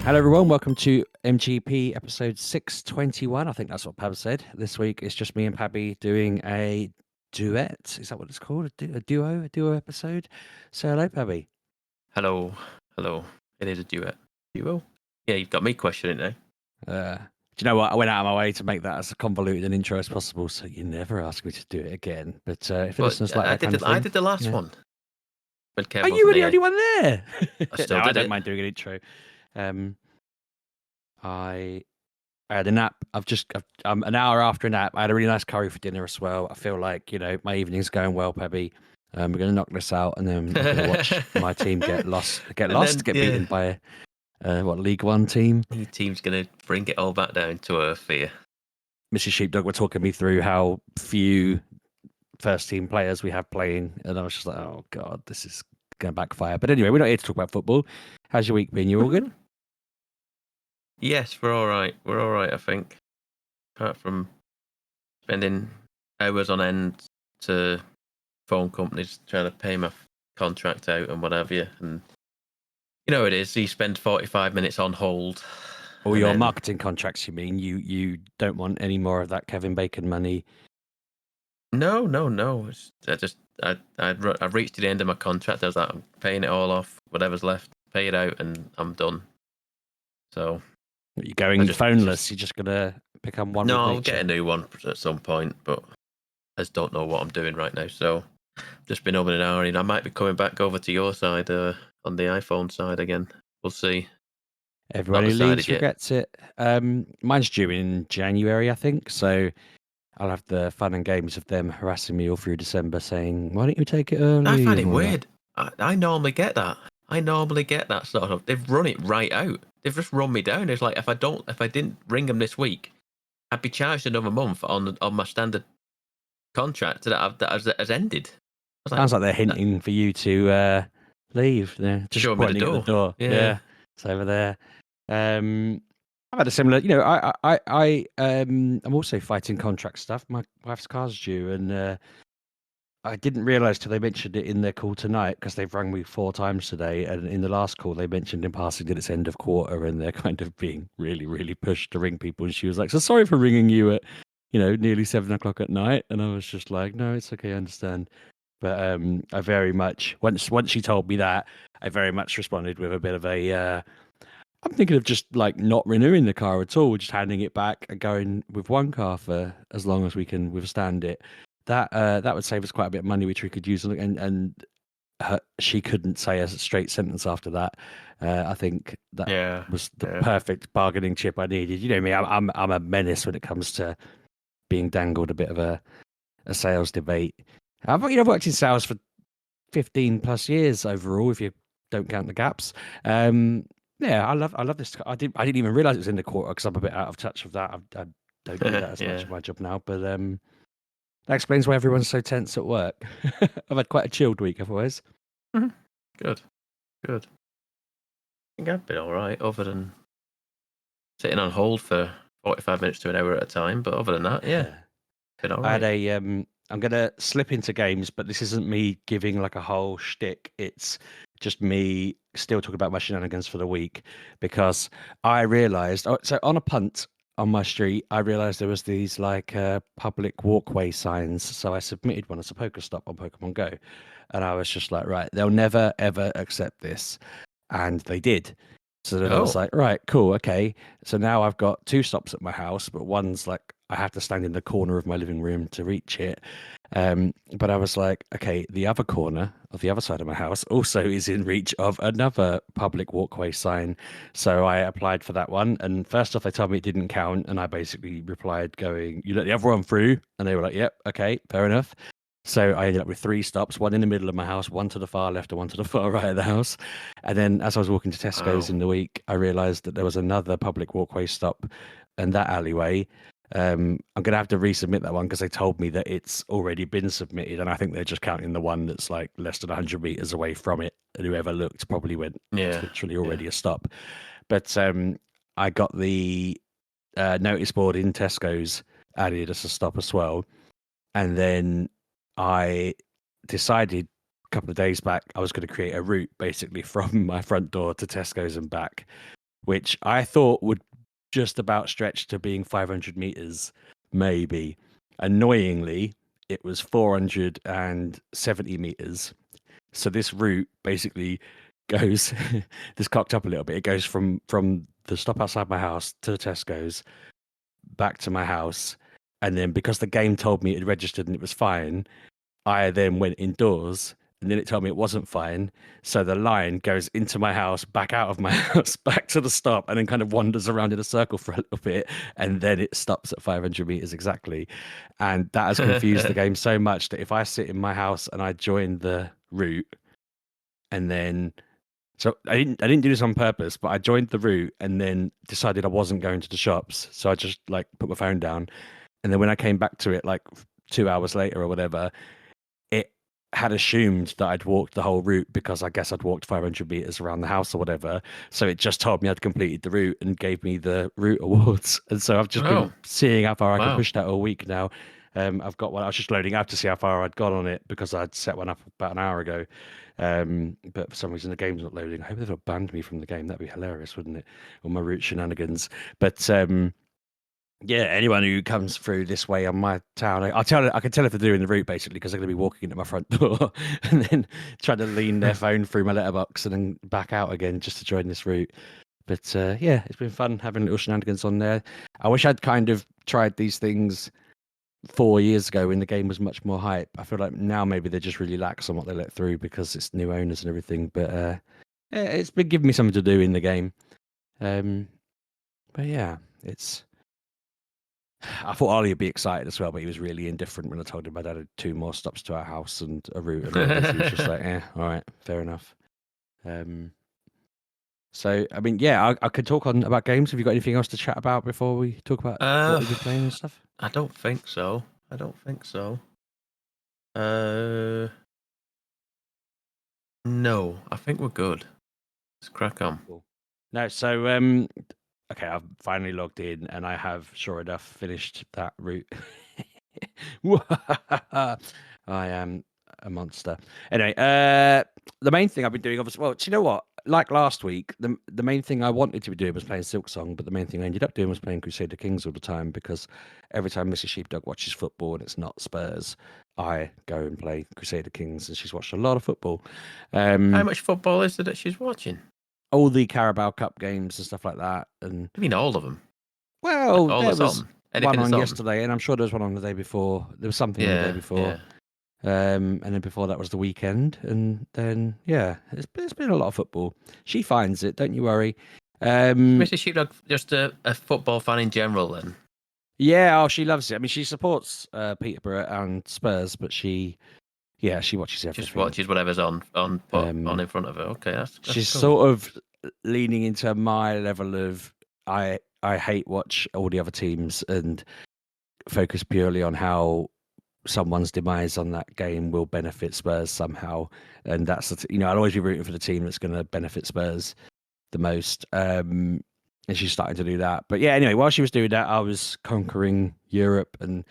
Hello, everyone. Welcome to MGP episode 621. I think that's what Pab said. This week it's just me and Pabby doing a duet. Is that what it's called? A duo episode. So, hello, Pabby. Hello. It is a duet. Duo? Yeah, you've got me questioning now. Do you know what? I went out of my way to make that as convoluted an intro as possible, so you never ask me to do it again. But if the listeners like that kind of thing, I did the last one. When Kev Oh, you were wasn't the here. only one there. I still No, did I don't it. mind doing an intro. I had a nap. I'm an hour after a nap. I had a really nice curry for dinner as well. I feel like, my evening's going well, Pebby. We're going to knock this out, and then I'm going to watch my team get beaten by League One team. Your team's going to bring it all back down to earth here. Mrs. Sheepdog were talking me through how few first team players we have playing, and I was just like, oh God, this is going to backfire. But anyway, we're not here to talk about football. How's your week been? You all good? Yes, we're all right. We're all right, I think. Apart from spending hours on end to phone companies trying to pay my contract out and whatever. And you know it is. You spend 45 minutes on hold. Or your marketing contracts, you mean? You don't want any more of that Kevin Bacon money? No. I've reached the end of my contract. I was like, I'm paying it all off, whatever's left, pay it out, and I'm done. So you're going phoneless. You're just gonna become one. No, with I'll nature. get a new one at some point, but I just don't know what I'm doing right now. So just been over an hour, and I might be coming back over to your side on the iPhone side again. We'll see. Everyone who leaves regrets it. Mine's due in January, I think. So I'll have the fun and games of them harassing me all through December, saying, "Why don't you take it early?" I find it weird. I normally get that. Sort of. They've run it right out. They've just run me down. It's like if I didn't ring them this week, I'd be charged another month on my standard contract that has ended. Sounds like they're hinting for you to leave. They're just pointing at the door. Yeah, it's over there. I've had a similar. I'm also fighting contract stuff. My wife's car's due, and I didn't realise till they mentioned it in their call tonight, because they've rang me 4 times today, and in the last call they mentioned in passing that it's end of quarter, and they're kind of being really, really pushed to ring people. And she was like, "So sorry for ringing you at, nearly 7 o'clock at night." And I was just like, "No, it's okay, I understand." But I very much once she told me that, I very much responded with a bit of a. I'm thinking of just like not renewing the car at all, just handing it back and going with one car for as long as we can withstand it. That would save us quite a bit of money, which we could use. And she couldn't say a straight sentence after that. I think that was the perfect bargaining chip I needed. You know me, I'm a menace when it comes to being dangled a bit of a sales debate. I've worked in sales for 15 plus years overall, if you don't count the gaps. Yeah, I love this. I didn't even realize it was in the quarter, because I'm a bit out of touch with that. I don't do that as much of my job now, but that explains why everyone's so tense at work. I've had quite a chilled week otherwise. Mm-hmm. Good. I think I've been all right, other than sitting on hold for 45 minutes to an hour at a time. But other than that, been all right. I had I'm gonna slip into games, but this isn't me giving like a whole shtick. It's just me still talking about my shenanigans for the week, because I realised. So on a punt on my street, I realised there was these like public walkway signs. So I submitted one as a Pokestop on Pokemon Go, and I was just like, right, they'll never ever accept this, and they did. So then I was like, right, cool, okay. So now I've got 2 stops at my house, but one's like I have to stand in the corner of my living room to reach it. But I was like, okay, the other corner of the other side of my house also is in reach of another public walkway sign. So I applied for that one. And first off, they told me it didn't count. And I basically replied going, "You let the other one through?" And they were like, "Yep, okay, fair enough." So I ended up with 3 stops, one in the middle of my house, one to the far left, and one to the far right of the house. And then as I was walking to Tesco's in the week, I realised that there was another public walkway stop in that alleyway. I'm going to have to resubmit that one, because they told me that it's already been submitted. And I think they're just counting the one that's like less than 100 meters away from it. And whoever looked probably went, it's literally already a stop. But I got the notice board in Tesco's added as a stop as well. And then I decided a couple of days back I was going to create a route basically from my front door to Tesco's and back. which I thought would just about stretch to being 500 meters, maybe. Annoyingly, it was 470 meters. So this route basically goes this cocked up a little bit. It goes from the stop outside my house to the Tesco's, back to my house, and then because the game told me it had registered and it was fine, I then went indoors and then it told me it wasn't fine. So the line goes into my house, back out of my house, back to the stop, and then kind of wanders around in a circle for a little bit. And then it stops at 500 meters exactly. And that has confused the game so much that if I sit in my house and I join the route and then so I didn't do this on purpose, but I joined the route and then decided I wasn't going to the shops. So I just like put my phone down. And then when I came back to it like 2 hours later or whatever, it had assumed that I'd walked the whole route because I guess I'd walked 500 meters around the house or whatever. So it just told me I'd completed the route and gave me the route awards. And so I've just been seeing how far I can push that all week now. I've got one. I was just loading up to see how far I'd got on it because I'd set one up about an hour ago. But for some reason the game's not loading. I hope they've not banned me from the game. That'd be hilarious, wouldn't it? All my route shenanigans. But yeah, anyone who comes through this way on my town, I can tell if they're doing the route basically because they're going to be walking into my front door and then trying to lean their phone through my letterbox and then back out again just to join this route. But yeah, it's been fun having little shenanigans on there. I wish I'd kind of tried these things 4 years ago when the game was much more hype. I feel like now maybe they're just really lax on what they let through because it's new owners and everything. But yeah, it's been giving me something to do in the game. But yeah, it's. I thought Ollie would be excited as well, but he was really indifferent when I told him I'd added 2 more stops to our house and a route and all this. He was just like, all right, fair enough. So, I mean, yeah, I could talk on about games. Have you got anything else to chat about before we talk about what we've been playing and stuff? I don't think so. No, I think we're good. Let's crack on. Cool. No, so okay, I've finally logged in and I have, sure enough, finished that route. I am a monster. Anyway, the main thing I've been doing, obviously, well, do you know what? Like last week, the main thing I wanted to be doing was playing Silksong, but the main thing I ended up doing was playing Crusader Kings all the time because every time Mrs. Sheepdog watches football and it's not Spurs, I go and play Crusader Kings, and she's watched a lot of football. How much football is it that she's watching? All the Carabao Cup games and stuff like that. And I mean, all of them. Well, all there was one on on yesterday, and I'm sure there was one on the day before. There was something on the day before. And then before that was the weekend, and then yeah, it's been a lot of football. She finds it, don't you worry. Mrs. Sheepdog just a football fan in general, then. Yeah, oh, she loves it. I mean, she supports Peterborough and Spurs, but she watches everything. Just watches whatever's on in front of her. Okay, that's she's cool. sort of leaning into my level of I hate watch all the other teams and focus purely on how someone's demise on that game will benefit Spurs somehow, and that's I'll always be rooting for the team that's going to benefit Spurs the most. And she's starting to do that. But yeah, anyway, while she was doing that, I was conquering Europe and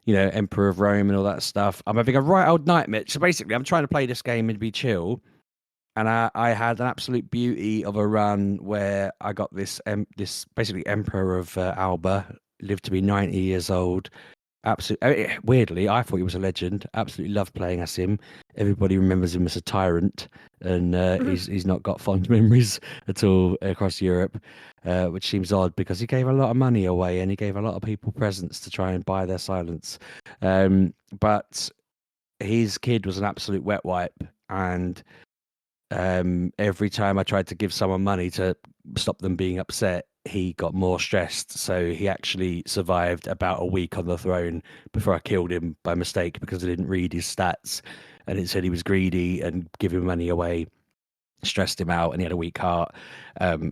Emperor of Rome and all that stuff. I'm having a right old nightmare. So basically, I'm trying to play this game and be chill. And I had an absolute beauty of a run where I got this basically Emperor of Alba, lived to be 90 years old. Absolutely, weirdly, I thought he was a legend. Absolutely loved playing as him. Everybody remembers him as a tyrant, and he's not got fond memories at all across Europe, which seems odd because he gave a lot of money away and he gave a lot of people presents to try and buy their silence. But his kid was an absolute wet wipe, and every time I tried to give someone money to stop them being upset, he got more stressed. So he actually survived about a week on the throne before I killed him by mistake because I didn't read his stats, and it said he was greedy and giving money away stressed him out and he had a weak heart.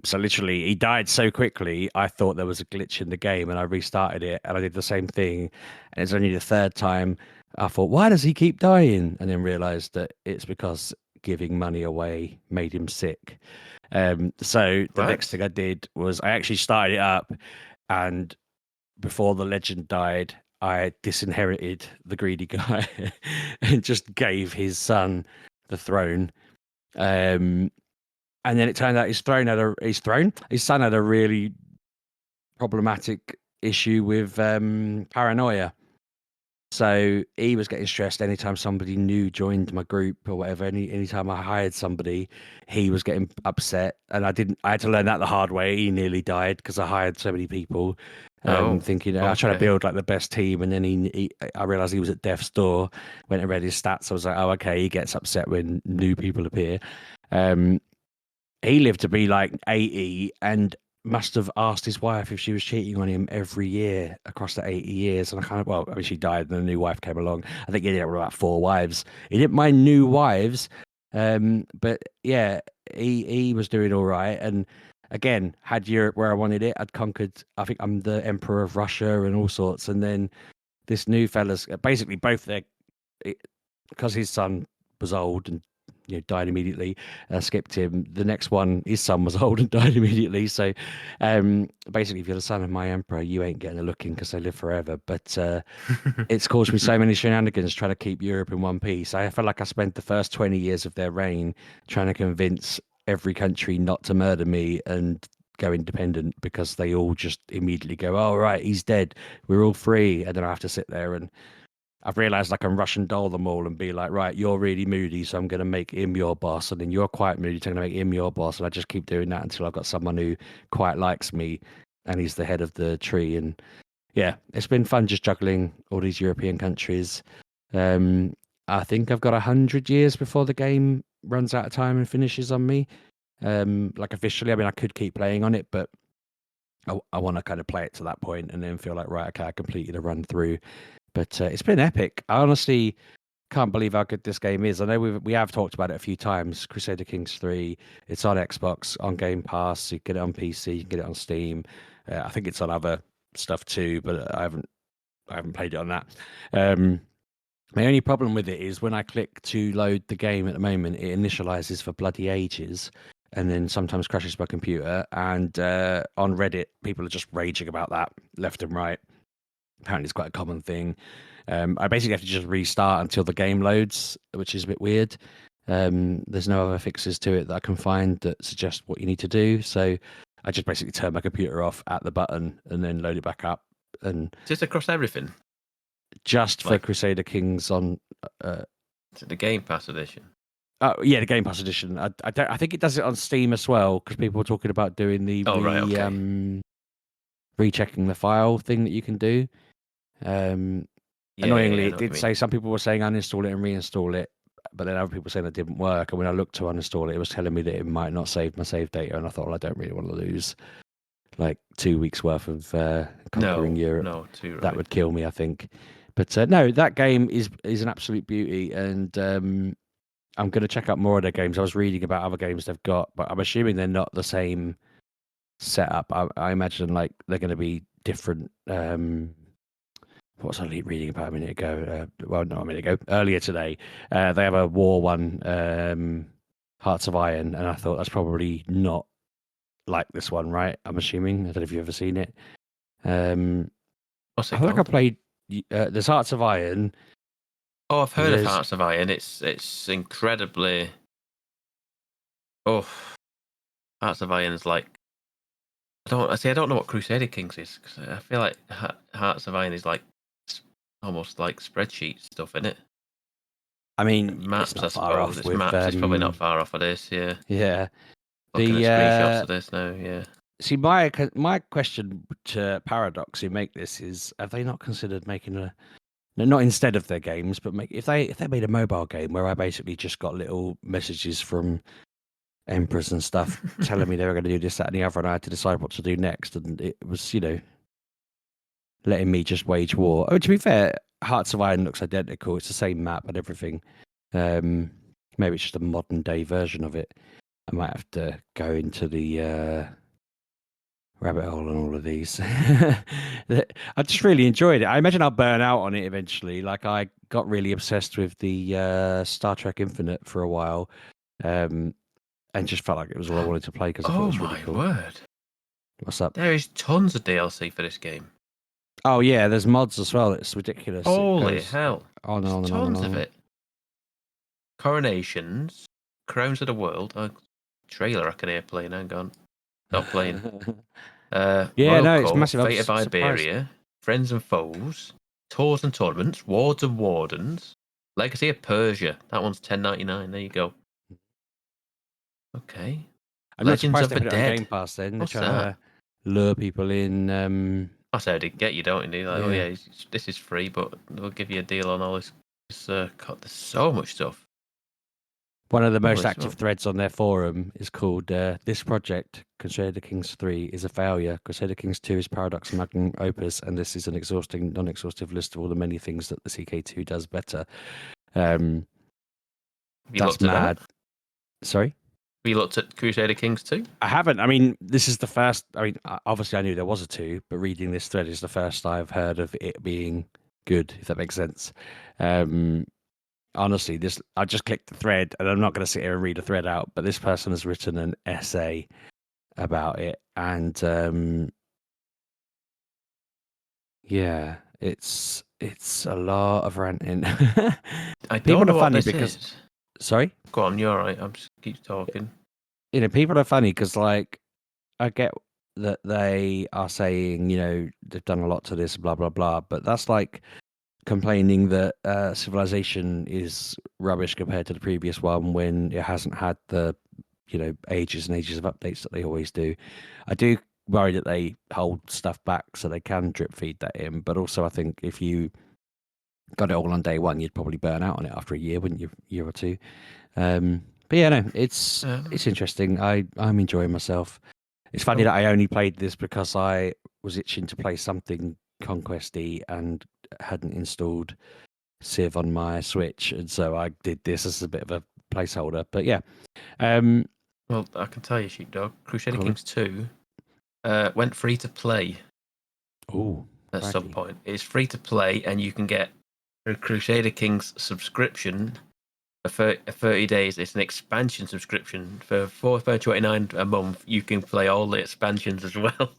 So literally he died so quickly, I thought there was a glitch in the game, and I restarted it and I did the same thing, and it's only the third time I thought, why does he keep dying? And then realized that it's because giving money away made him sick. So the next thing I did was I actually started it up, and before the legend died, I disinherited the greedy guy and just gave his son the throne. And And then it turned out his son had a really problematic issue with paranoia. So he was getting stressed anytime somebody new joined my group or whatever. Anytime I hired somebody, he was getting upset, and I had to learn that the hard way. He nearly died because I hired so many people, thinking I was trying to okay. build like the best team, and then I realized he was at death's door. Went and read his stats. I was like, oh, okay, he gets upset when new people appear. Um, he lived to be like 80 and must have asked his wife if she was cheating on him every year across the 80 years. And I mean, she died and a new wife came along. I think he ended up with about 4 wives. He didn't mind new wives. But yeah, he was doing all right. And again, had Europe where I wanted it. I'd conquered, I think I'm the emperor of Russia and all sorts. And then this new fella's basically both their, because his son was old and died immediately. Skipped him. The next one, his son was old and died immediately. So, basically, if you're the son of my emperor, you ain't getting a look in because they live forever. But it's caused me so many shenanigans trying to keep Europe in one piece. I felt like I spent the first 20 years of their reign trying to convince every country not to murder me and go independent because they all just immediately go, "Oh, right, he's dead. We're all free," and then I have to sit there and I've realized I can Russian doll them all and be like, right, you're really moody, so I'm going to make him your boss. And then you're quite moody, so I'm going to make him your boss. And I just keep doing that until I've got someone who quite likes me and he's the head of the tree. And yeah, it's been fun just juggling all these European countries. I think I've got 100 years before the game runs out of time and finishes on me. Like officially, I mean, I could keep playing on it, but I want to kind of play it to that point and then feel like, right, okay, I completed a run through. But it's been epic. I honestly can't believe how good this game is. I know we have talked about it a few times. Crusader Kings 3. It's on Xbox, on Game Pass. You can get it on PC. You can get it on Steam. I think it's on other stuff too, but I haven't played it on that. My only problem with it is when I click to load the game at the moment, it initializes for bloody ages, and then sometimes crashes my computer. And on Reddit, people are just raging about that left and right. Apparently, it's quite a common thing. I basically have to just restart until the game loads, which is a bit weird. There's no other fixes to it that I can find that suggest what you need to do. So I just basically turn my computer off at the button and then load it back up. And just across everything, just for Crusader Kings on the Game Pass edition. Oh yeah, the Game Pass edition. I think it does it on Steam as well because people were talking about doing the rechecking the file thing that you can do. Annoyingly, it did say some people were saying uninstall it and reinstall it, but then other people saying it didn't work. And when I looked to uninstall it, it was telling me that it might not save my save data. And I thought, well, I don't really want to lose like 2 weeks worth of conquering Europe. No, too right. That would kill me, I think. But no, that game is an absolute beauty, and I'm going to check out more of their games. I was reading about other games they've got, but I'm assuming they're not the same setup. I imagine like they're going to be different. What was I reading about a minute ago? Well, not a minute ago. Earlier today, they have a War one, Hearts of Iron, and I thought that's probably not like this one, right? I'm assuming. I don't know if you've ever seen it. What's it I feel called? like I played. There's Hearts of Iron. Oh, I've heard of Hearts of Iron. It's incredibly. Oh, Hearts of Iron is like. I don't know what Crusader Kings is because I feel like Hearts of Iron is like almost like spreadsheet stuff, isn't it? I mean, maps, it's not I far suppose. off It's with maps. It's probably not far off of this. Yeah. Yeah. Looking at screenshots of this now. Yeah. See, my question to Paradox who make this is: have they not considered making not instead of their games, but if they made a mobile game where I basically just got little messages from emperors and stuff telling me they were going to do this, that, and the other, and I had to decide what to do next, and it was letting me just wage war. Oh, to be fair, Hearts of Iron looks identical. It's the same map and everything. Maybe it's just a modern day version of it. I might have to go into the rabbit hole on all of these. I just really enjoyed it. I imagine I'll burn out on it eventually. Like I got really obsessed with the Star Trek Infinite for a while, and just felt like it was all I wanted to play because I thought it was really cool. Oh my word! What's up? There is tons of DLC for this game. Oh yeah, there's mods as well. It's ridiculous. Holy hell! On and on and tons on. of it. Coronations, Crowns of the World. trailer I can hear playing. Hang on. Not playing. Yeah, Royal no, it's Court, massive. I'm Fate of surprised. Iberia, Friends and Foes, Tours and Tournaments, Wards and Wardens, Legacy of Persia. That one's $10.99. There you go. Okay. I'm not Legends surprised of they the put it on Game Dead. Pass then. They're What's trying that? to lure people in. That's how they get you, don't they? Like, oh Yeah. yeah, this is free, but we'll give you a deal on all this. God, there's so much stuff. One of the most Holy active smoke. threads on their forum is called "This project, Crusader Kings 3, is a failure. Crusader Kings 2 is Paradox magnum opus, and this is an exhausting, non-exhaustive list of all the many things that the CK2 does better." Have you That's looked at mad. that? Sorry? Have you looked at Crusader Kings 2? I haven't. I mean, this is the first. I mean, obviously, I knew there was a 2, but reading this thread is the first I've heard of it being good, if that makes sense. Honestly, I just clicked the thread, and I'm not going to sit here and read a thread out, but this person has written an essay about it, and yeah, it's a lot of ranting. I People don't know are what funny this because, is. sorry, Go on, you're right. I'm just keep talking. people are funny because, like, I get that they are saying, they've done a lot to this, blah blah blah, but that's like complaining that Civilization is rubbish compared to the previous one when it hasn't had the ages and ages of updates that they always do. I do worry that they hold stuff back so they can drip feed that in, but also I think if you got it all on day one, you'd probably burn out on it after a year, wouldn't you? Year or two. But yeah, no, it's interesting. I'm enjoying myself. It's funny that I only played this because I was itching to play something Conquest-y and hadn't installed Civ on my Switch, and so I did this as a bit of a placeholder. But yeah, well, I can tell you, Sheepdog, Crusader go on. Kings 2 went free to play Ooh, at some crikey. point. It's free to play, and you can get a Crusader Kings subscription for 30 days. It's an expansion subscription for £4.29 a month. You can play all the expansions as well.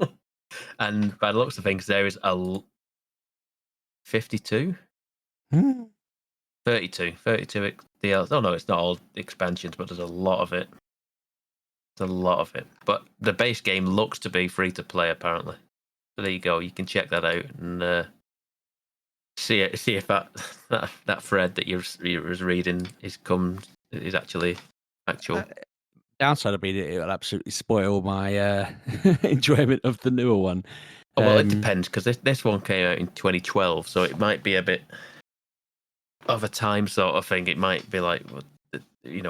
And by the looks of things, there is a 52, 32 DLCs. Oh no, it's not all expansions, but there's a lot of it. There's a lot of it. But the base game looks to be free to play, apparently. So there you go. You can check that out and see if that thread that you was reading is actually actual. Downside of being it'll absolutely spoil my enjoyment of the newer one. Oh, well, it depends because this one came out in 2012, so it might be a bit of a time sort of thing. It might be like,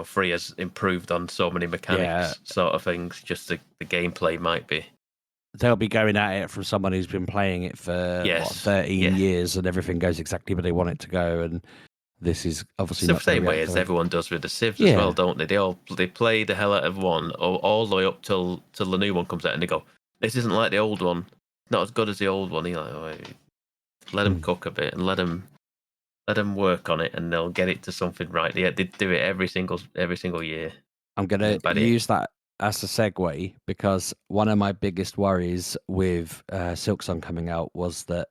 free has improved on so many mechanics, sort of things. Just the gameplay might be. They'll be going at it from someone who's been playing it for 13 years, and everything goes exactly where they want it to go. And this is obviously It's not the same way as everyone does with the Civs as well, don't they? They play the hell out of one all the way up till the new one comes out, and they go, "This isn't like the old one. Not as good as the old one." You're like, let them cook a bit and let them work on it, and they'll get it to something right. They do it every single year. I'm going to use that as a segue because one of my biggest worries with Silksong coming out was that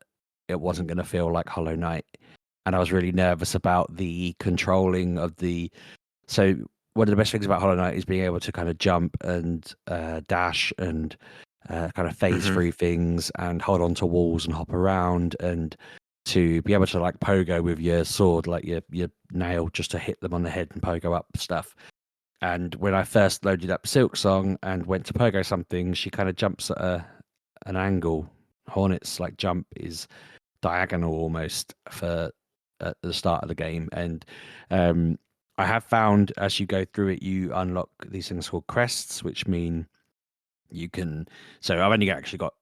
it wasn't going to feel like Hollow Knight. And I was really nervous about the controlling of the... So one of the best things about Hollow Knight is being able to kind of jump and dash and kind of phase through things and hold on to walls and hop around, and to be able to like pogo with your sword, like your nail, just to hit them on the head and pogo up stuff. And when I first loaded up Silksong and went to pogo something, she kind of jumps at an angle. Hornet's like jump is diagonal almost for at the start of the game. And I have found as you go through it, you unlock these things called crests, which mean you can... So I've only actually got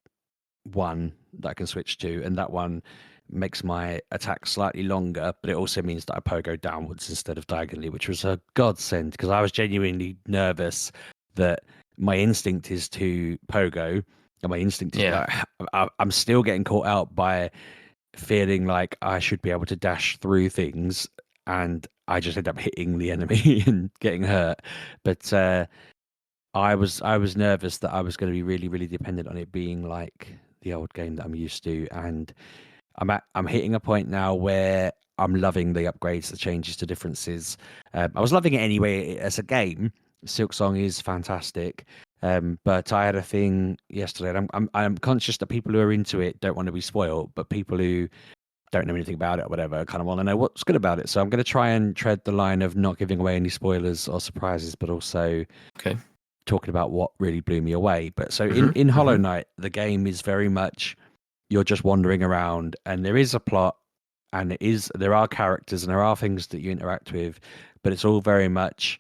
one that I can switch to, and that one makes my attack slightly longer, but it also means that I pogo downwards instead of diagonally, which was a godsend because I was genuinely nervous that my instinct is to pogo, and my instinct is I'm still getting caught out by feeling like I should be able to dash through things, and I just end up hitting the enemy and getting hurt. But I was nervous that I was going to be really, really dependent on it being like the old game that I'm used to, and I'm hitting a point now where I'm loving the upgrades, the changes to differences. I was loving it anyway as a game, Silksong is fantastic. But I had a thing yesterday, and I'm conscious that people who are into it don't want to be spoiled, but people who don't know anything about it or whatever kind of want to know what's good about it. So I'm going to try and tread the line of not giving away any spoilers or surprises, but also Okay. talking about what really blew me away. But so Mhm, in Hollow mhm. Knight, the game is very much you're just wandering around, and there is a plot, and there are characters and there are things that you interact with, but it's all very much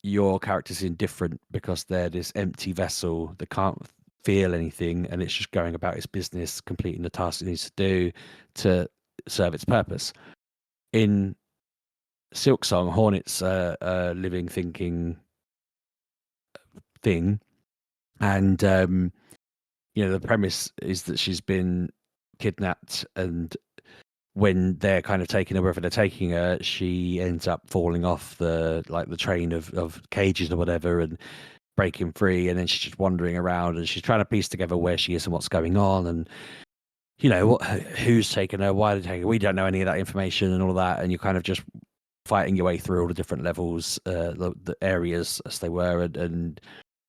your character's indifferent because they're this empty vessel that can't feel anything, and it's just going about its business, completing the task it needs to do to serve its purpose. In Silksong, Hornet's a living, thinking thing, and the premise is that she's been kidnapped, and when they're kind of taking her wherever they're taking her, she ends up falling off the train of cages or whatever and breaking free, and then she's just wandering around and she's trying to piece together where she is and what's going on, and who's taken her, why they're taking her. We don't know any of that information and all of that, and you're kind of just fighting your way through all the different levels, the areas as they were, and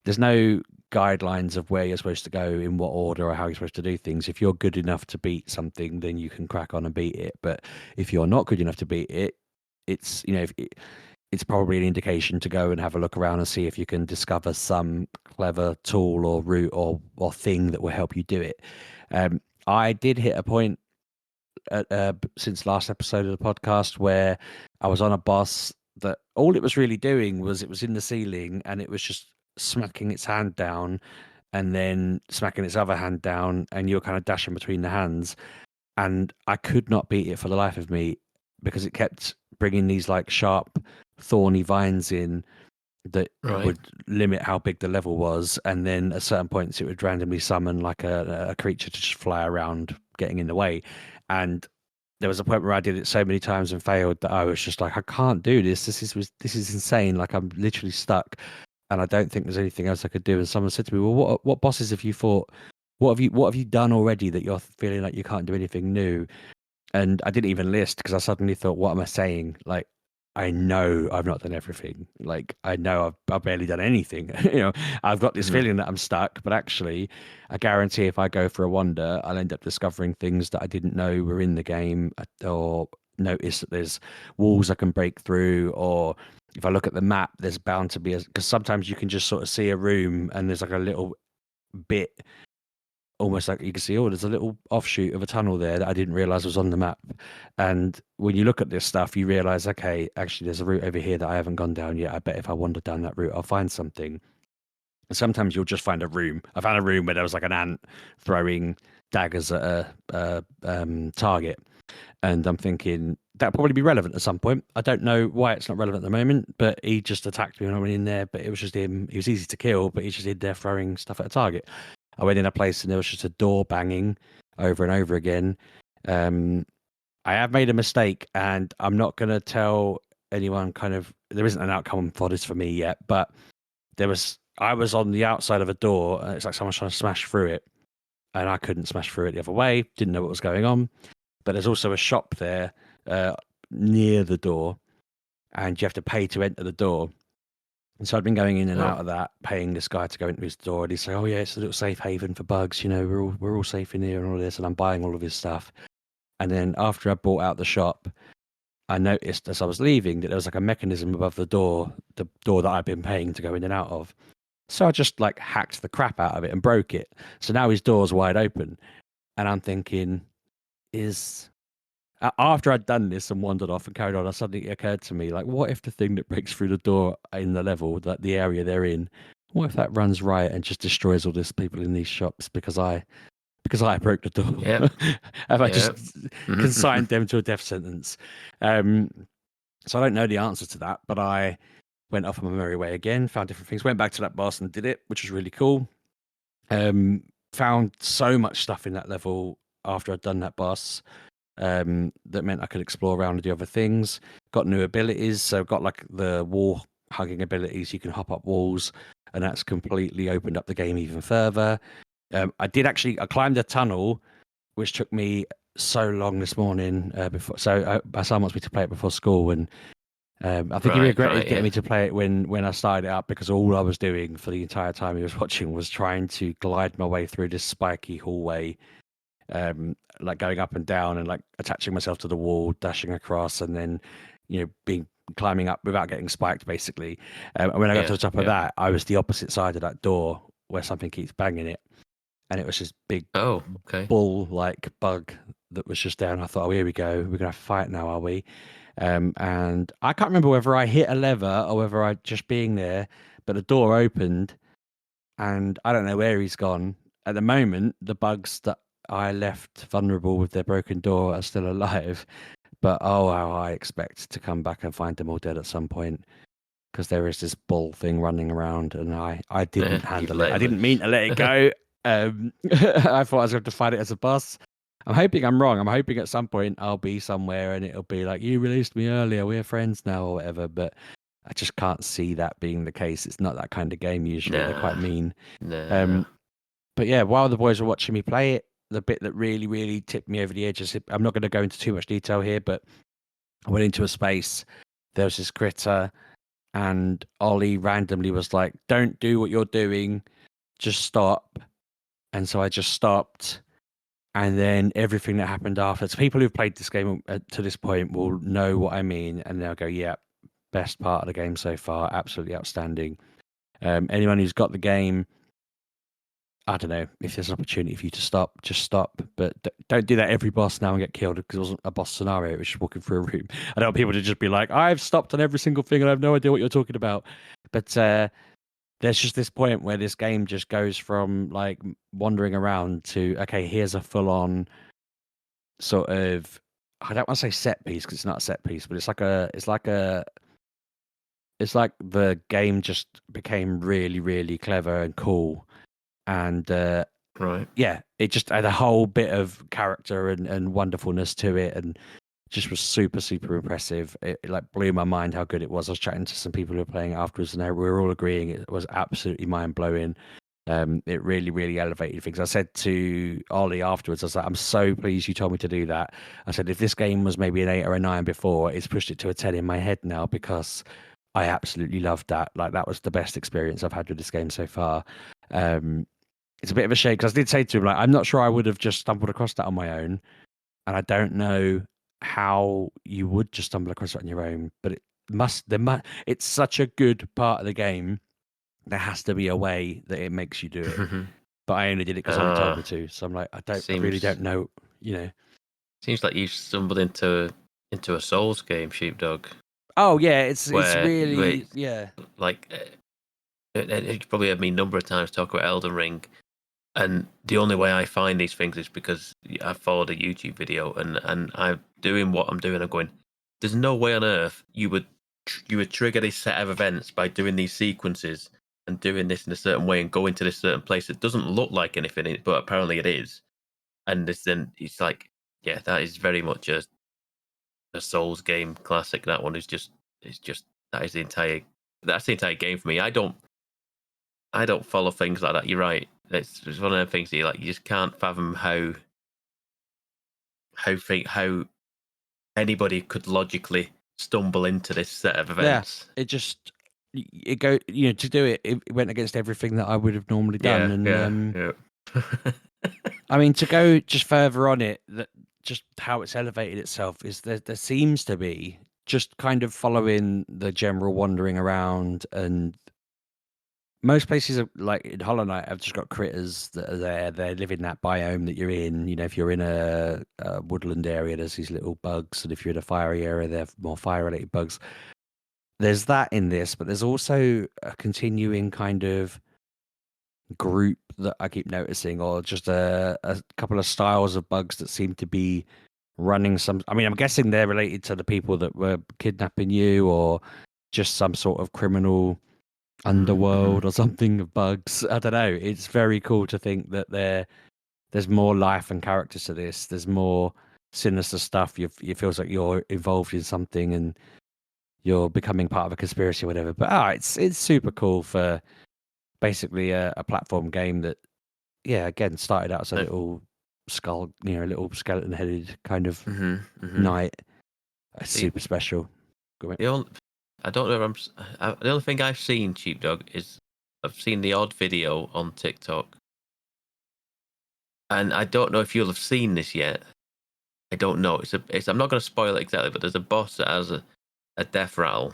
there's no guidelines of where you're supposed to go in what order or how you're supposed to do things. If you're good enough to beat something, then you can crack on and beat it. But if you're not good enough to beat it, it's probably an indication to go and have a look around and see if you can discover some clever tool or route or thing that will help you do it. I did hit a point since last episode of the podcast where I was on a boss that all it was really doing was it was in the ceiling and it was just smacking its hand down and then smacking its other hand down, and you're kind of dashing between the hands, and I could not beat it for the life of me because it kept bringing these like sharp thorny vines in that Right. would limit how big the level was, and then at certain points it would randomly summon like a creature to just fly around getting in the way. And there was a point where I did it so many times and failed that I was just like, I can't do this. This is insane. Like I'm literally stuck, and I don't think there's anything else I could do. And someone said to me, "Well, what bosses have you fought? What have you done already that you're feeling like you can't do anything new?" And I didn't even list because I suddenly thought, what am I saying? Like, I know I've not done everything. Like, I know I've barely done anything. I've got this Mhm. feeling that I'm stuck, but actually, I guarantee if I go for a wander, I'll end up discovering things that I didn't know were in the game, or notice that there's walls I can break through, or if I look at the map, there's bound to be because sometimes you can just sort of see a room and there's like a little bit almost like you can see, oh, there's a little offshoot of a tunnel there that I didn't realize was on the map. And when you look at this stuff, you realize, okay, actually, there's a route over here that I haven't gone down yet. I bet if I wander down that route, I'll find something. And sometimes you'll just find a room. I found a room where there was like an ant throwing daggers at a target. And I'm thinking that'll probably be relevant at some point. I don't know why it's not relevant at the moment, but he just attacked me when I went in there. But it was just him. He was easy to kill, but he's just in there throwing stuff at a target. I went in a place and there was just a door banging over and over again. Um, I have made a mistake, and I'm not going to tell anyone. Kind of, there isn't an outcome for this for me yet, but I was on the outside of a door, and it's like someone's trying to smash through it, and I couldn't smash through it the other way. Didn't know what was going on, but there's also a shop there uh, near the door, and you have to pay to enter the door. And so I'd been going in and Oh. out of that, paying this guy to go into his store, and he'd say, "Oh yeah, it's a little safe haven for bugs. We're all safe in here and all this." And I'm buying all of his stuff. And then after I bought out the shop, I noticed as I was leaving that there was like a mechanism above the door that I'd been paying to go in and out of. So I just like hacked the crap out of it and broke it. So now his door's wide open, and I'm thinking, is after I'd done this and wandered off and carried on, suddenly it occurred to me, like, what if the thing that breaks through the door in the level, that the area they're in, what if that runs riot and just destroys all these people in these shops because I broke the door? Yep. Have I just Yep. Mhm, consigned mhm. them to a death sentence? Um, so I don't know the answer to that, but I went off on my merry way again, found different things, went back to that boss and did it, which was really cool. Found so much stuff in that level after I'd done that boss, that meant I could explore around and do other things. Got new abilities, so got like the wall hugging abilities. You can hop up walls, and that's completely opened up the game even further. I climbed a tunnel, which took me so long this morning. Before, so my son wants me to play it before school, and I think he regretted getting yeah. me to play it when I started it up, because all I was doing for the entire time he was watching was trying to glide my way through this spiky hallway, like going up and down and like attaching myself to the wall, dashing across, and then being climbing up without getting spiked, basically. And when I got to Yeah, the top of yeah. that, I was the opposite side of that door where something keeps banging it, and it was this big Oh, okay. bull-like bug that was just there. And I thought, oh, here we go. We're gonna have to fight now, are we? And I can't remember whether I hit a lever or whether I just being there, but the door opened, and I don't know where he's gone. At the moment, the bugs that I left vulnerable with their broken door are still alive, but oh, how I expect to come back and find them all dead at some point, because there is this bull thing running around, and I didn't You've handle it. let I him. didn't mean to let it go. I thought I was going to fight it as a boss. I'm hoping I'm wrong. I'm hoping at some point I'll be somewhere and it'll be like, you released me earlier, we're friends now, or whatever. But I just can't see that being the case. It's not that kind of game usually. They're quite Nah, mean. no. But yeah, while the boys were watching me play it, the bit that really, really tipped me over the edge is, I'm not going to go into too much detail here, but I went into a space. There was this critter, and Ollie randomly was like, don't do what you're doing, just stop. And so I just stopped. And then everything that happened after. So people who've played this game to this point will know what I mean, and they'll go, yeah, best part of the game so far, absolutely outstanding. Anyone who's got the game, I don't know, if there's an opportunity for you to stop, just stop. But don't do that every boss now and get killed, because it wasn't a boss scenario. It was just walking through a room. I don't want people to just be like, I've stopped on every single thing and I have no idea what you're talking about. But there's just this point where this game just goes from like wandering around to, okay, here's a full on sort of, I don't want to say set piece because it's not a set piece, but it's like the game just became really, really clever and cool. And Right. yeah, it just had a whole bit of character and wonderfulness to it, and just was super, super impressive. It like blew my mind how good it was. I was chatting to some people who were playing afterwards, and we were all agreeing it was absolutely mind blowing. It really, really elevated things. I said to Ollie afterwards, I was like, I'm so pleased you told me to do that. I said, if this game was maybe an 8 or a 9 before, it's pushed it to a 10 in my head now, because I absolutely loved that. Like, that was the best experience I've had with this game so far. It's a bit of a shame, because I did say to him, like, I'm not sure I would have just stumbled across that on my own. And I don't know how you would just stumble across it on your own, but it's such a good part of the game. There has to be a way that it makes you do it. But I only did it because Ollie told uh, me to. So I'm like, I really seems don't know, you know. seems like you stumbled into a Souls game, Sheepdog, Oh yeah, it's where really, it's yeah. like you probably heard me a number of times talk about Elden Ring, and the only way I find these things is because I followed a YouTube video and I'm doing what I'm doing. I'm going, there's no way on earth you would trigger this set of events by doing these sequences and doing this in a certain way and going to this certain place. It doesn't look like anything, but apparently it is. And it's like, yeah, that is very much a Souls game classic. That one is just that is that's the entire game for me. I don't follow things like that. You're right. It's one of the things that you just can't fathom how anybody could logically stumble into this set of Yeah. events. To do it, it went against everything that I would have normally done. Yeah, And yeah. I mean, to go just further on it, that just how it's elevated itself is there seems to be just kind of following the general wandering around, and most places are, like in Hollow Knight, have just got critters that are there. They live in that biome that you're in. You know, if you're in a woodland area, there's these little bugs, and if you're in a fiery area, they're more fire-related bugs. There's that in this, but there's also a continuing kind of group that I keep noticing, or just a couple of styles of bugs that seem to be running some. I mean, I'm guessing they're related to the people that were kidnapping you, or just some sort of criminal underworld or something of bugs. I don't know. It's very cool to think that there's more life and characters to this. There's more sinister stuff. It feels like you're involved in something and you're becoming part of a conspiracy or whatever. But it's super cool for basically a platform game that, yeah, again, started out as a little skull, a little skeleton-headed kind of knight. It's super special. The I don't know if the only thing I've seen, Sheepdog, is I've seen the odd video on TikTok. And I don't know if you'll have seen this yet. I don't know. I'm not going to spoil it exactly, but there's a boss that has a death rattle.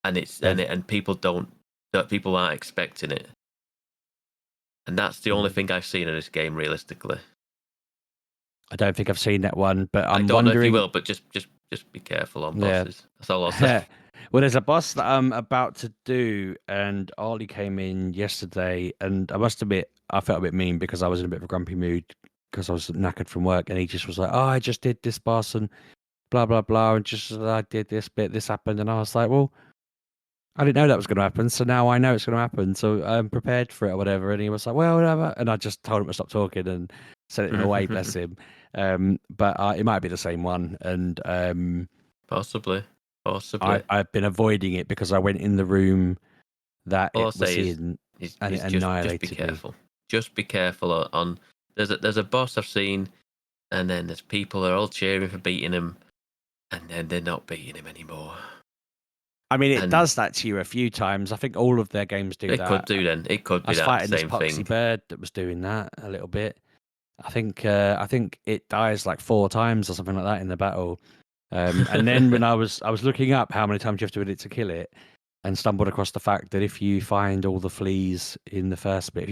And people aren't expecting it. And that's the only thing I've seen in this game, realistically. I don't think I've seen that one, but I don't know if you will, but just be careful on bosses. Yeah. That's all I'll say. Well, there's a boss that I'm about to do, and Ollie came in yesterday, and I must admit, I felt a bit mean because I was in a bit of a grumpy mood because I was knackered from work, and he just was like, "Oh, I just did this boss, and blah blah blah, and just I did this bit, this happened," and I was like, "Well, I didn't know that was going to happen, so now I know it's going to happen, so I'm prepared for it or whatever." And he was like, "Well, whatever," and I just told him to stop talking and sent him away, bless him. But it might be the same one, and possibly. I've been avoiding it because I went in the room that all it was in, and it annihilated just be careful. me. Just be careful on. There's a boss I've seen, and then there's people that are all cheering for beating him, and then they're not beating him anymore. I mean, it does that to you a few times. I think all of their games do that. It could do then. It could be that same thing. I was fighting this Poxy Bird that was doing that a little bit. I think it dies like 4 times or something like that in the battle. And then when I was looking up how many times you have to hit it to kill it, and stumbled across the fact that if you find all the fleas in the first bit,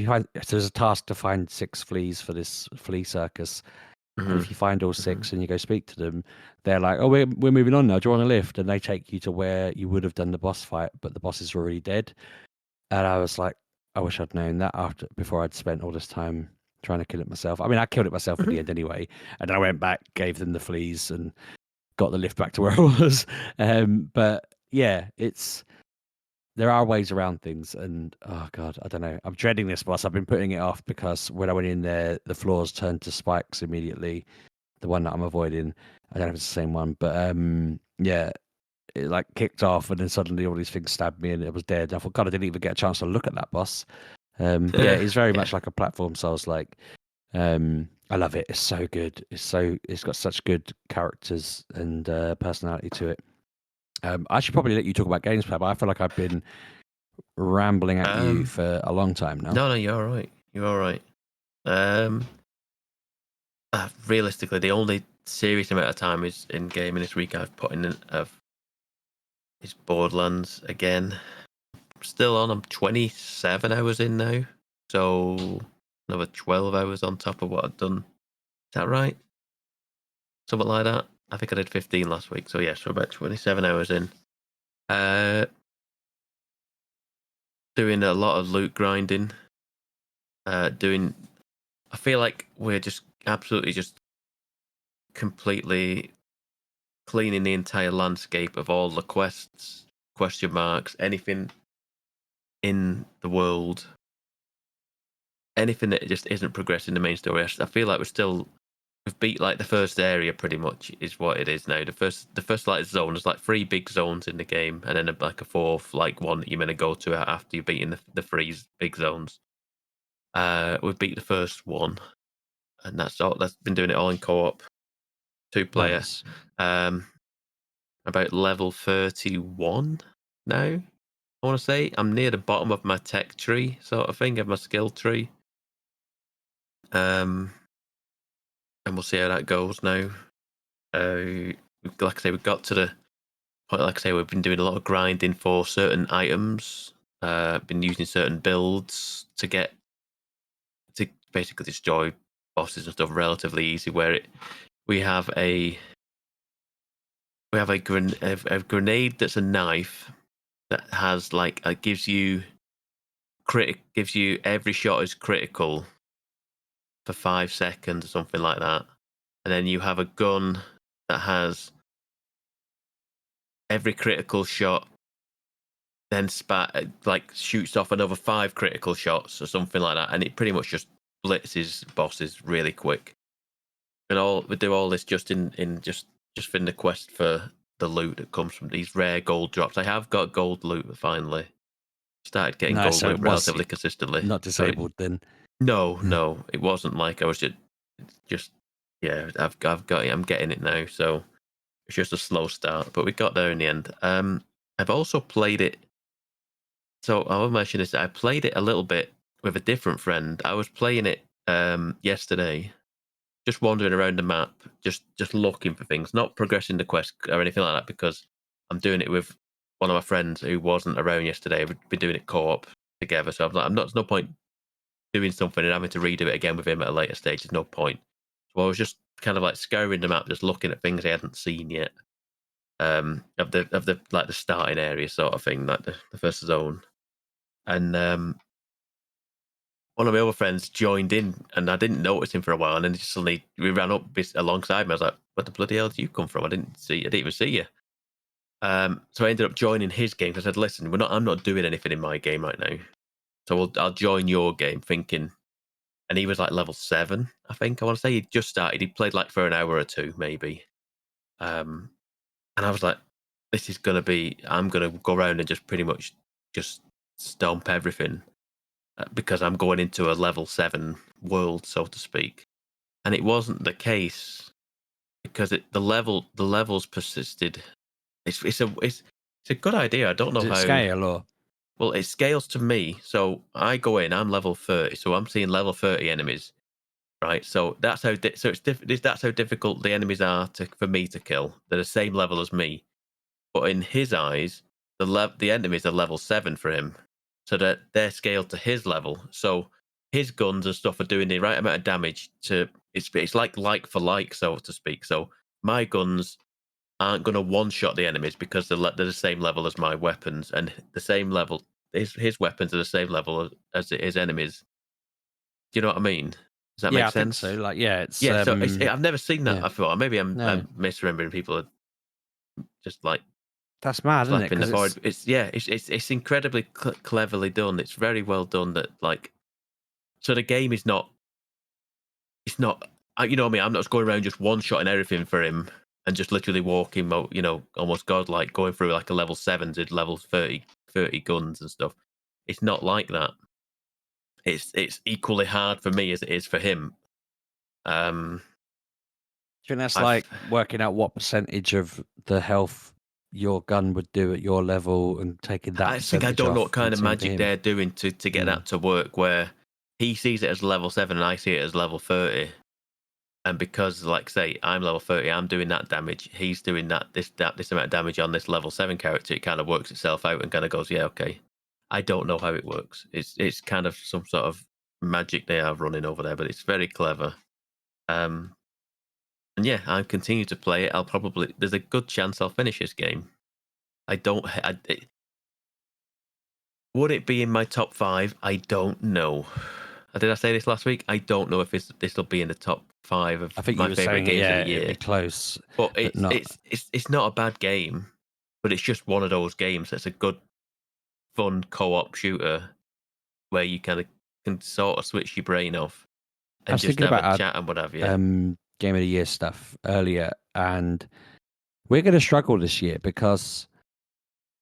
there's a task to find 6 fleas for this flea circus. And if you find all 6 and you go speak to them, they're like, "Oh, we're moving on now. Do you want a lift?" And they take you to where you would have done the boss fight, but the bosses were already dead. And I was like, I wish I'd known that before I'd spent all this time trying to kill it myself. I mean, I killed it myself at the end anyway. And then I went back, gave them the fleas, and got the lift back to where I was. But yeah, there are ways around things, and oh god, I don't know. I'm dreading this boss. I've been putting it off because when I went in there, the floors turned to spikes immediately. The one that I'm avoiding, I don't know if it's the same one, but yeah, it like kicked off, and then suddenly all these things stabbed me, and it was dead. I thought, God, I didn't even get a chance to look at that boss. Yeah, it's very much like a platform Souls. Like, I love it. It's so good. It's got such good characters and personality to it. I should probably let you talk about games, Pab. I feel like I've been rambling at you for a long time now. No, you're all right. You're all right. Realistically, the only serious amount of time is in gaming this week I've put in is Borderlands again. I'm still on. I'm 27 hours in now, so another 12 hours on top of what I've done. Is that right? Something like that. I think I did 15 last week, so yeah, so about 27 hours in. Doing a lot of loot grinding. I feel like we're just absolutely just completely cleaning the entire landscape of all the quests, question marks, anything in the world, anything that just isn't progressing the main story. I feel like we've beat like the first area pretty much is what it is now. The first like zone, there's like 3 big zones in the game, and then like a 4th like one that you're gonna go to after you've beaten the 3 big zones. We've beat the first one, and that's all. That's been doing it all in co-op, 2-player. Nice. About level 31 now. I want to say I'm near the bottom of my tech tree, sort of thing, of my skill tree. And we'll see how that goes now. Like I say, we got to the point. Like I say, we've been doing a lot of grinding for certain items. Been using certain builds to basically destroy bosses and stuff relatively easy. Where we have a grenade that's a knife that has like gives you every shot is critical for 5 seconds or something like that, and then you have a gun that has every critical shot then shoots off another 5 critical shots or something like that, and it pretty much just blitzes bosses really quick. And we do all this just in just for the quest for the loot that comes from these rare gold drops. I have got gold loot finally. Started getting gold loot relatively consistently. Not disabled then. No, it wasn't like I was just yeah. I'm getting it now. So It's just a slow start, but we got there in the end. I've also played it. So I'll mention this. I played it a little bit with a different friend. I was playing it yesterday, just wandering around the map, just looking for things, not progressing the quest or anything like that, because I'm doing it with one of my friends who wasn't around yesterday. We've been doing it co-op together, so there's no point doing something and having to redo it again with him at a later stage. There's no point. So I was just kind of like scouring the map, just looking at things I hadn't seen yet. Of the like the starting area sort of thing, like the first zone. And one of my other friends joined in, and I didn't notice him for a while, and then just suddenly we ran up alongside me. I was like, "Where the bloody hell did you come from? I didn't even see you." So I ended up joining his game. I said, "Listen, I'm not doing anything in my game right now, so I'll join your game." Thinking, and he was like level 7, I think. I want to say he just started. He played like for an hour or two, maybe. And I was like, "This is gonna be. I'm gonna go around and just pretty much just stomp everything." Because I'm going into a level 7 world, so to speak. And it wasn't the case because the levels persisted. It's a good idea. I don't know Does it how. scale or? Well, it scales to me. So I go in. I'm level 30, so I'm seeing level 30 enemies, right? So that's how. That's how difficult the enemies are for me to kill. They're the same level as me, but in his eyes, the enemies are level 7 for him, so that they're scaled to his level. So his guns and stuff are doing the right amount of damage to. It's like for like, so to speak. So my guns aren't going to one shot the enemies because they're the same level as my weapons, and the same level. His weapons are the same level as his enemies. Do you know what I mean? Does that Yeah, make I think so. sense? Like, yeah, it's Yeah. So I've never seen that yeah, before. Maybe I'm no, misremembering. People are just like that's mad, isn't it? slapping the Because board. It's incredibly cleverly done. It's very well done. That like, so the game is not. It's not. You know what I mean? I'm not just going around just one shotting everything for him and just literally walking. Almost godlike going through like a level 7 to level 30 guns and stuff. It's not like that. It's equally hard for me as it is for him. do you think that's I've like working out what percentage of the health your gun would do at your level and taking that I think I percentage don't know what off and kind of seeing to magic him? they're doing to get that to work. Where he sees it as level 7 and I see it as level 30. And because, like, say, I'm level 30, I'm doing that damage. He's doing this amount of damage on this level 7 character. It kind of works itself out and kind of goes, yeah, okay. I don't know how it works. It's kind of some sort of magic they are running over there, but it's very clever. And yeah, I continue to play it. There's a good chance I'll finish this game. Would it be in my top 5? I don't know. Did I say this last week? I don't know if this will be in the top 5 of I think you my were favorite saying it. games of Yeah, the it'd be year. close, But but not. it's not a bad game, but it's just one of those games that's a good, fun co-op shooter where you kind of can sort of switch your brain off I and was just thinking have a about our chat and what have you. game of the year stuff earlier, and we're going to struggle this year because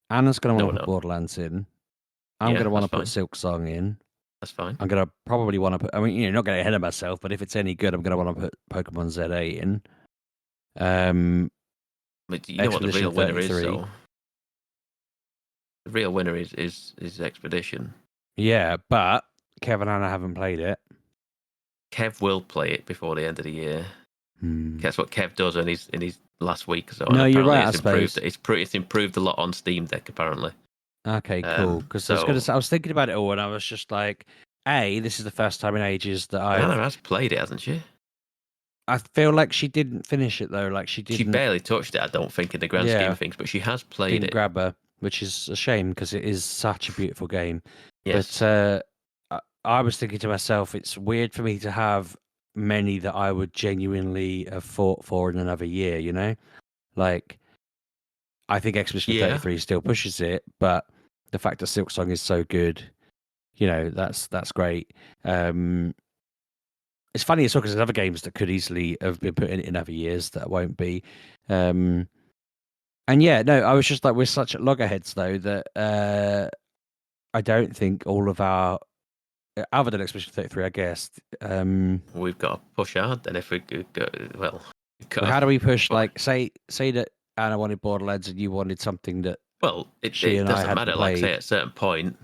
Anna's going to No, want we're to put not. Borderlands in. I'm Yeah, going to want that's to put fine. Silksong in. That's fine. I'm going to probably want to put. I mean, not getting ahead of myself, but if it's any good, I'm going to want to put Pokemon ZA in. But you know what the Expedition real winner is, 33. though. The real winner is Expedition. Yeah, but Kevin and Anna haven't played it. Kev will play it before the end of the year. That's what Kev does in his last week or so. No, And you're apparently right. I suppose. It's improved a lot on Steam Deck apparently. Okay, cool. Because I was thinking about it all, and I was just like, this is the first time in ages that Anna has played it, hasn't she? I feel like she didn't finish it though. Like she She didn't. barely touched it, I don't think, in the grand scheme Yeah, of things, but she has played didn't it. grab her, which is a shame because it is such a beautiful game. Yes. But I was thinking to myself, it's weird for me to have many that I would genuinely have fought for in another year. You know, like I think Expedition Yeah. 33 still pushes it, but the fact that Silksong is so good, you know, that's great. It's funny as well because there's other games that could easily have been put in other years that won't be. And yeah, no, I was just like, we're such loggerheads though that I don't think all of our other than Expedition 33, I guess. We've got to push hard then if we could go, well, Well, how do we push? Like, say that Anna wanted Borderlands and you wanted something that Well, she it and I doesn't hadn't matter. Like I say, played. at a certain point,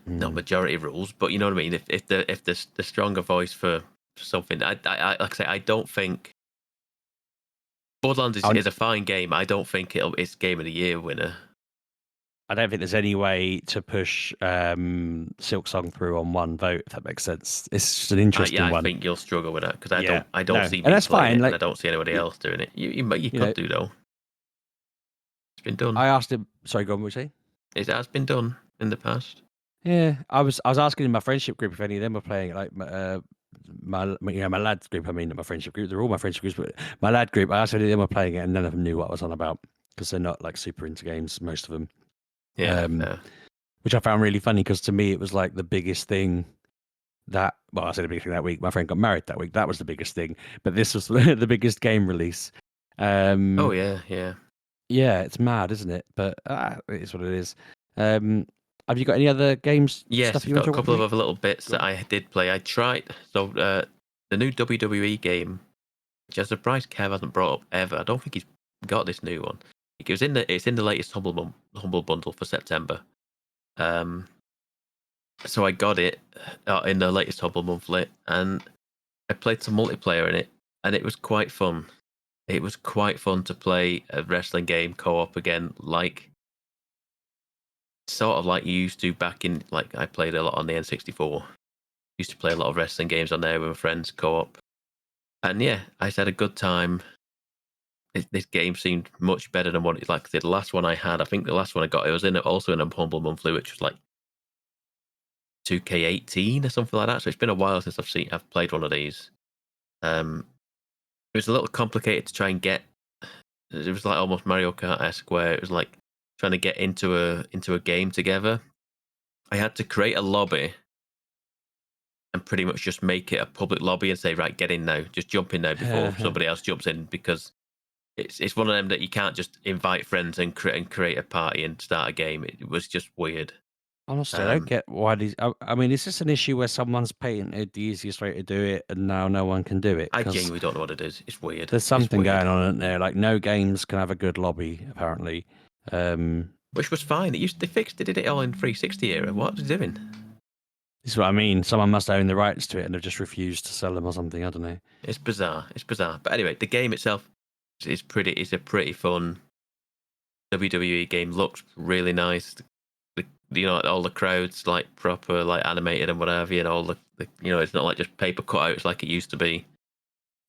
not majority rules, but you know what I mean. If the stronger voice for something, I like I say, I don't think Borderlands is a fine game. I don't think it's Game of the Year winner. I don't think there's any way to push Silksong through on one vote, if that makes sense. It's just an interesting one. I think you'll struggle with that because I don't No, see and me that's playing fine. it, Like, and I don't see anybody else doing it. You could do though. It's been done. I asked him. Sorry, go on. What were you saying? It has been done in the past. Yeah, I was asking in my friendship group if any of them were playing it. Like my lads group. I mean, not my friendship group. They're all my friendship groups, but my lad group. I asked if any of them were playing it, and none of them knew what I was on about because they're not like super into games. Most of them. Yeah. Which I found really funny because to me it was like the biggest thing that. Well, I said the biggest thing that week. My friend got married that week. That was the biggest thing. But this was the biggest game release. Oh yeah. Yeah, it's mad, isn't it? But it is what it is. Have you got any other games Yes, stuff I've you got want a to talk couple about? of other little bits that I did play. I tried the new WWE game, which I'm surprised Kev hasn't brought up ever. I don't think he's got this new one. It's in the latest Humble Bundle for September. So I got it in the latest Humble Monthly, and I played some multiplayer in it, and it was quite fun. It was quite fun to play a wrestling game co-op again, sort of like you used to back in, like I played a lot on the N64. Used to play a lot of wrestling games on there with my friends co-op. And yeah, I just had a good time. This game seemed much better than what it's like. The last one I had, I think the last one I got, it was also in a Humble Monthly, which was like 2K18 or something like that. So it's been a while since I've played one of these. It was a little complicated to try and get. It was like almost Mario Kart-esque, where it was like trying to get into a game together. I had to create a lobby and pretty much just make it a public lobby and say, right, get in now, just jump in now before somebody else jumps in, because it's one of them that you can't just invite friends and create a party and start a game. It was just weird. Honestly, I don't get why these. I mean, is this an issue where someone's patented the easiest way to do it, and now no one can do it? I genuinely don't know what it is. It's weird. There's something going on, isn't there? Like, no games can have a good lobby, apparently. Which was fine. They did it all in 360 era. What are they doing? This is what I mean. Someone must own the rights to it, and they've just refused to sell them or something. I don't know. It's bizarre. But anyway, the game itself is pretty. It's a pretty fun WWE game. Looks really nice. All the crowds like proper, like animated and whatever. And all the it's not like just paper cutouts like it used to be.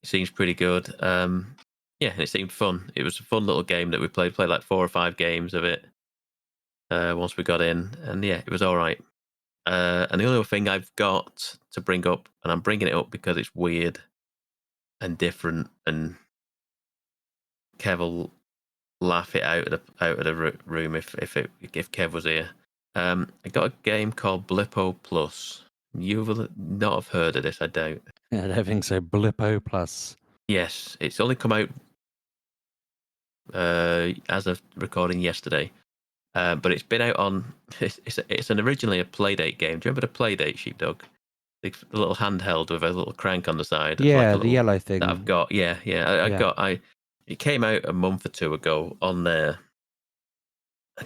It seems pretty good. Yeah, and it seemed fun. It was a fun little game that we played. Played like 4 or 5 games of it. Once we got in, and yeah, it was all right. And the other thing I've got to bring up, and I'm bringing it up because it's weird and different, and Kev will laugh it out of the room if Kev was here. I got a game called Blippo Plus. You will not have heard of this, I doubt. Yeah, I don't think so. Blippo Plus. Yes, it's only come out as of recording yesterday. But it's been out on. It's originally a Playdate game. Do you remember the Playdate, Sheepdog? The little handheld with a little crank on the side. Yeah, the yellow thing that I've got. Yeah. It came out a month or two ago on there.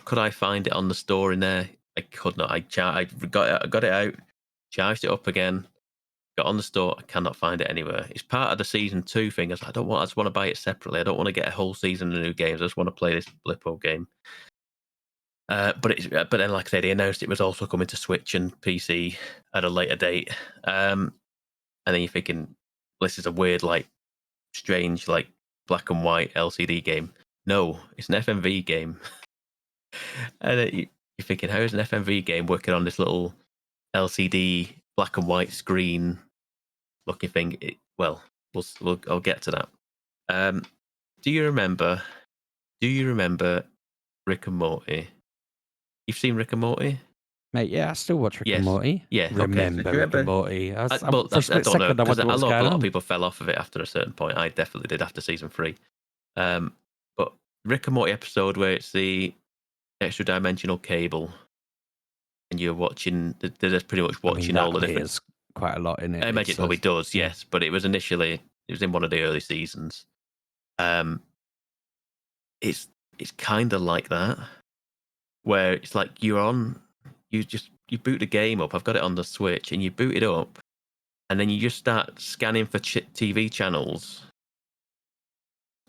Could I find it on the store in there? I could not. I got it out, charged it up again, got on the store. I cannot find it anywhere. It's part of the season 2 thing. I just want to buy it separately. I don't want to get a whole season of new games. I just want to play this Blippo game. But then, like I said, they announced it was also coming to Switch and PC at a later date. And then you're thinking, this is a weird, like, strange, like, black and white LCD game. No, it's an FMV game. And you're thinking, how is an FMV game working on this little LCD black and white screen looking thing? I'll get to that. Do you remember Rick and Morty? You've seen Rick and Morty? Mate, yeah, I still watch Rick and Morty. Yeah, remember okay. Rick and Morty. I don't know, because a a lot of people fell off of it after a certain point. I definitely did after season 3. But Rick and Morty episode where it's the extra dimensional cable, and you're watching. They're just pretty much watching all the different. Quite a lot in it. I imagine it probably does, yes. But it was initially It was in one of the early seasons. It's kind of like that, where it's like you boot the game up. I've got it on the Switch, and you boot it up, and then you just start scanning for TV channels,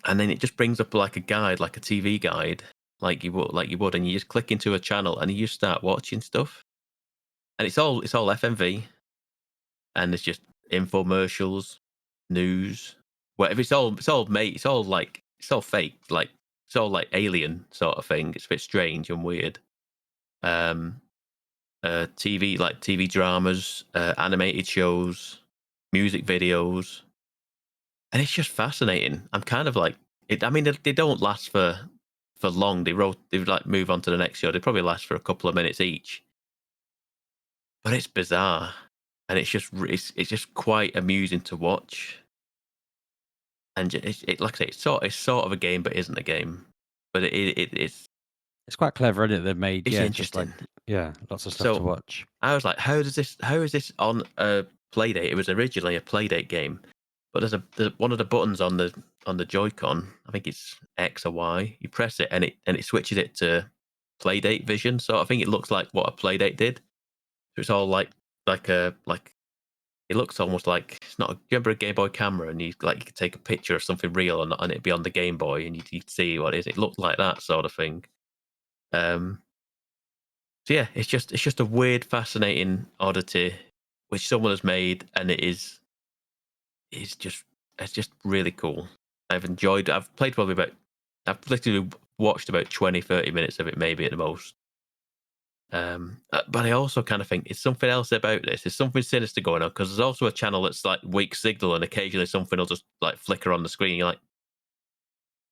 and then it just brings up like a guide, like a TV guide, like you would, and you just click into a channel, and you just start watching stuff, and it's all FMV, and it's just infomercials, news, whatever. It's all fake, like it's all like alien sort of thing. It's a bit strange and weird. TV dramas, animated shows, music videos, and it's just fascinating. I'm kind of like it. I mean, they don't last for long. They like move on to the next show. They probably last for a couple of minutes each, but it's bizarre, and it's just quite amusing to watch. And like I say, it's sort of a game, but isn't a game. But it's quite clever, isn't it? They've made it's just like interesting. lots of stuff to watch. I was like, how is this on a Playdate? It was originally a Playdate game, but there's one of the buttons on the Joy-Con, I think it's X or Y. You press it and it switches it to Playdate vision. So I think it looks like what a Playdate did. So it's all like it looks almost like it's not. Do you remember a Game Boy camera and you could take a picture of something real and it'd be on the Game Boy and you'd see what it is. It looked like that sort of thing. So yeah, it's just a weird, fascinating oddity which someone has made, and it's just really cool. I've enjoyed. I've played I've literally watched about 20, 30 minutes of it, maybe at the most. But I also kind of think it's something else about this. There's something sinister going on, because there's also a channel that's like weak signal, and occasionally something will just like flicker on the screen. You're like,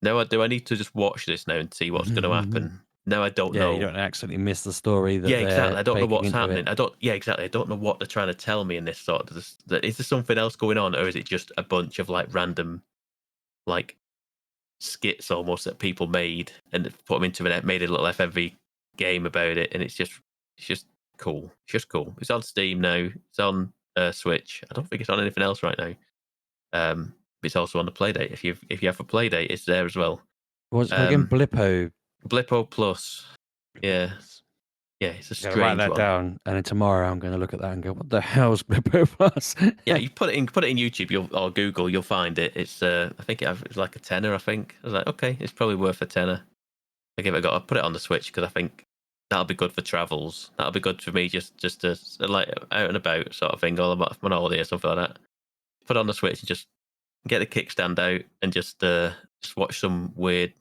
no, do I need to just watch this now and see what's going to happen? No, I don't know. You don't accidentally miss the story that exactly. I don't know what's happening. It. Exactly. I don't know what they're trying to tell me in this sort of. Is there something else going on, or is it just a bunch of like random, like skits almost that people made and put them into made a little FMV game about it, and it's just cool. It's just cool. It's on Steam now. It's on Switch. I don't think it's on anything else right now. It's also on the Playdate. If you have a Playdate, it's there as well. What's it called again? Blippo. Blippo Plus. Yeah. Yeah, it's a strange one. Write that down, and then tomorrow I'm going to look at that and go, "What the hell's Blippo Plus?" Yeah, you put it in YouTube, or Google, you'll find it. It's I think it's like a tenner. I think I was like, okay, it's probably worth a tenner. I give it a go. I'll put it on the Switch because I think that'll be good for travels. That'll be good for me just to like out and about sort of thing, or on holiday or something like that. Put it on the Switch and just get the kickstand out and just watch some weird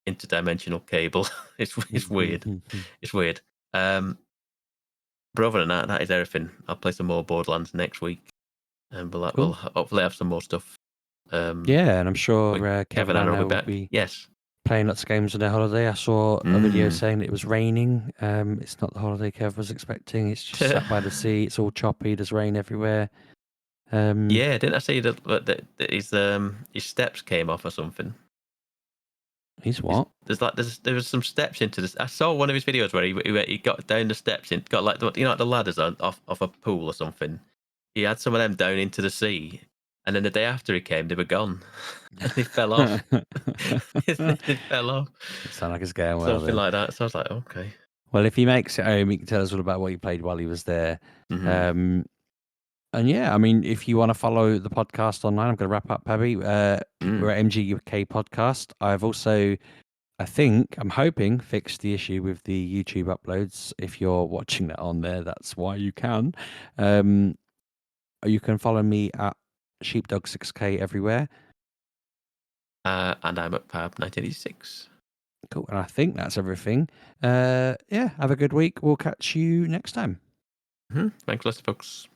interdimensional cable. It's weird. It's weird. But other than that is everything. I'll play some more Borderlands next week, and we'll hopefully have some more stuff. Yeah, and I'm sure Kevin and Anna will be back. Yes, playing lots of games on their holiday. I saw a video saying it was raining. It's not the holiday Kev was expecting. It's just sat by the sea. It's all choppy. There's rain everywhere. Yeah, didn't I see that his steps came off or something? He's what? There was some steps into this. I saw one of his videos where he got down the steps and got like like the ladders off a pool or something. He had some of them down into the sea, and then the day after he came, they were gone. And they fell off. They fell off. It sounded like it's going well. Something like that. So I was like, okay. Well, if he makes it home, he can tell us all about what he played while he was there. And yeah, I mean, if you want to follow the podcast online, I'm going to wrap up, Pabby. We're at Mgukpodcast. I've also, I'm hoping, fixed the issue with the YouTube uploads. If you're watching that on there, that's why you can. You can follow me at Sheepdog6K everywhere. And I'm at Pab1986. Cool. And I think that's everything. Yeah, have a good week. We'll catch you next time. Thanks a lot, folks.